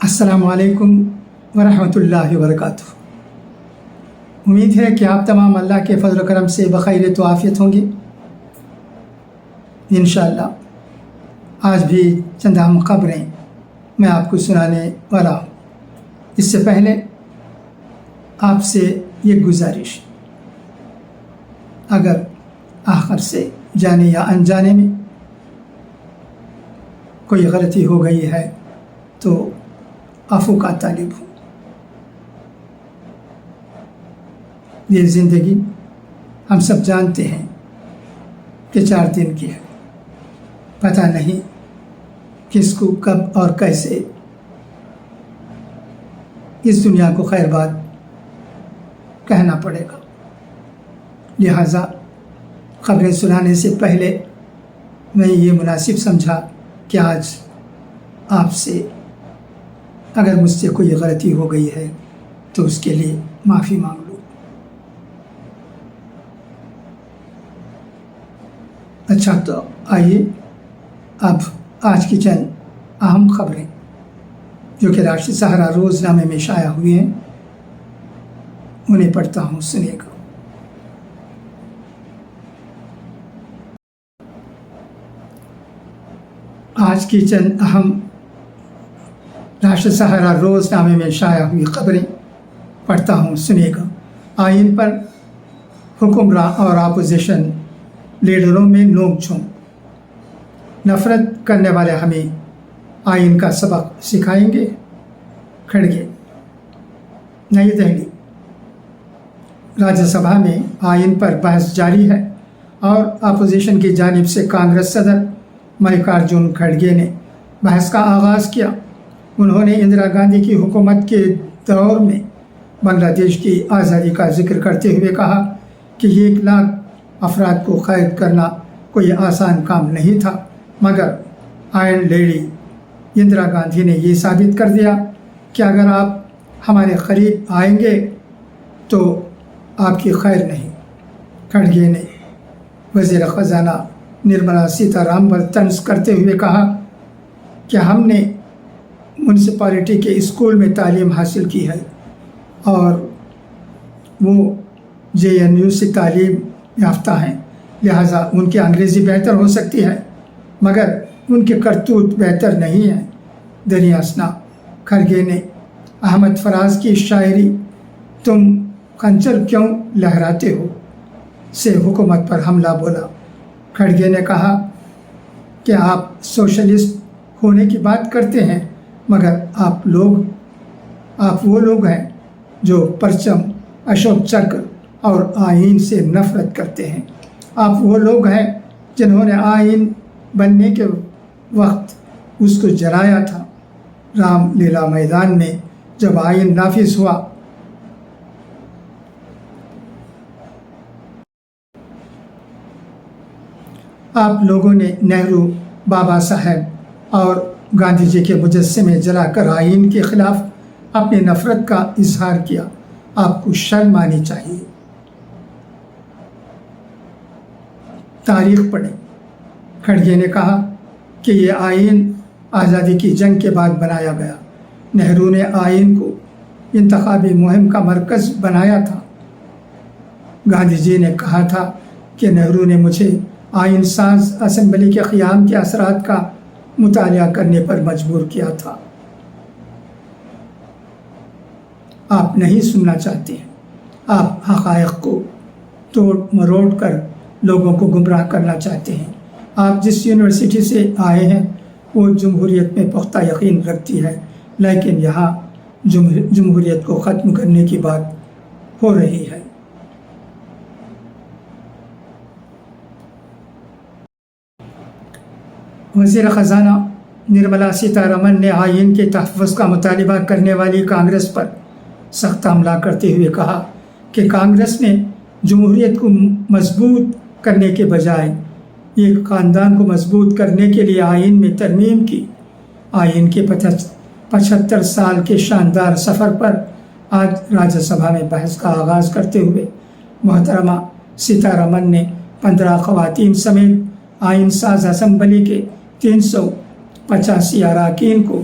السلام علیکم ورحمۃ اللہ وبرکاتہ۔ امید ہے کہ آپ تمام اللہ کے فضل و کرم سے بخیر و عافیت ہوں گے۔ انشاءاللہ آج بھی چند اہم خبریں میں آپ کو سنانے والا ہوں۔ اس سے پہلے آپ سے یہ گزارش، اگر آخر سے جانے یا انجانے میں کوئی غلطی ہو گئی ہے تو عفو کا طالب ہوں۔ یہ زندگی ہم سب جانتے ہیں کہ 4 دن کی ہے، پتہ نہیں کس کو کب اور کیسے اس دنیا کو خیر بات کہنا پڑے گا۔ لہٰذا خبریں سنانے سے پہلے میں یہ مناسب سمجھا کہ آج آپ سے اگر مجھ سے کوئی غلطی ہو گئی ہے تو اس کے لیے معافی مانگ لوں۔ اچھا، تو آئیے اب آج کی چند اہم خبریں جو کہ راشد سہارا روزنامے میں شائع ہوئی ہیں انہیں پڑھتا ہوں، سنیے گا۔ آج کی چند اہم راشد سہارا روزنامے میں شائع ہوئی خبریں پڑھتا ہوں، سنیے گا۔ آئین پر حکمراں اور اپوزیشن لیڈروں میں نوک جھونک، نفرت کرنے والے ہمیں آئین کا سبق سکھائیں گے۔ کھڑگے۔ نئی دہلی۔ راجیہ سبھا میں آئین پر بحث جاری ہے اور اپوزیشن کی جانب سے کانگریس صدر ملکارجن کھڑگے نے بحث کا آغاز کیا۔ انہوں نے اندرا گاندھی کی حکومت کے دور میں بنگلہ دیش کی آزادی کا ذکر کرتے ہوئے کہا کہ 1 لاکھ افراد کو قید کرنا کوئی آسان کام نہیں تھا، مگر آئرن لیڈی اندرا گاندھی نے یہ ثابت کر دیا کہ اگر آپ ہمارے قریب آئیں گے تو آپ کی خیر نہیں۔ کھڑگے نے وزیر خزانہ نرملا سیتارمن پر طنز کرتے ہوئے کہا کہ ہم نے میونسپلٹی کے اسکول میں تعلیم حاصل کی ہے اور وہ JNU سے تعلیم یافتہ ہیں، لہٰذا ان کی انگریزی بہتر ہو سکتی ہے مگر ان کے کرتوت بہتر نہیں ہیں۔ دریں اثنا۔ کھڑگے نے احمد فراز کی شاعری "تم خنجر کیوں لہراتے ہو" سے حکومت پر حملہ بولا۔ کھڑگے نے کہا کہ آپ سوشلسٹ ہونے کی بات کرتے ہیں مگر آپ وہ لوگ ہیں جو پرچم، اشوک چکر اور آئین سے نفرت کرتے ہیں۔ آپ وہ لوگ ہیں جنہوں نے آئین بننے کے وقت اس کو جلایا تھا۔ رام لیلا میدان میں جب آئین نافذ ہوا آپ لوگوں نے نہرو، بابا صاحب اور گاندھی جی کے مجسمے جلا کر آئین کے خلاف اپنی نفرت کا اظہار کیا۔ آپ کو شرم آنی چاہیے۔ تاریخ پڑھیں۔ کھڑگے نے کہا کہ یہ آئین آزادی کی جنگ کے بعد بنایا گیا۔ نہرو نے آئین کو انتخابی مہم کا مرکز بنایا تھا۔ گاندھی جی نے کہا تھا کہ نہرو نے مجھے آئین ساز اسمبلی کے قیام کے اثرات کا مطالعہ کرنے پر مجبور کیا تھا۔ آپ نہیں سننا چاہتے ہیں، آپ حقائق کو توڑ مروڑ کر لوگوں کو گمراہ کرنا چاہتے ہیں۔ آپ جس یونیورسٹی سے آئے ہیں وہ جمہوریت میں پختہ یقین رکھتی ہے، لیکن یہاں جمہوریت کو ختم کرنے کی بات ہو رہی ہے۔ وزیر خزانہ نرملا سیتارمن نے آئین کے تحفظ کا مطالبہ کرنے والی کانگریس پر سخت حملہ کرتے ہوئے کہا کہ کانگریس نے جمہوریت کو مضبوط کرنے کے بجائے ایک خاندان کو مضبوط کرنے کے لیے آئین میں ترمیم کی۔ آئین کے 75 سال کے شاندار سفر پر آج راجیہ سبھا میں بحث کا آغاز کرتے ہوئے محترمہ سیتارمن نے 15 خواتین سمیت آئین ساز اسمبلی کے 385 اراکین کو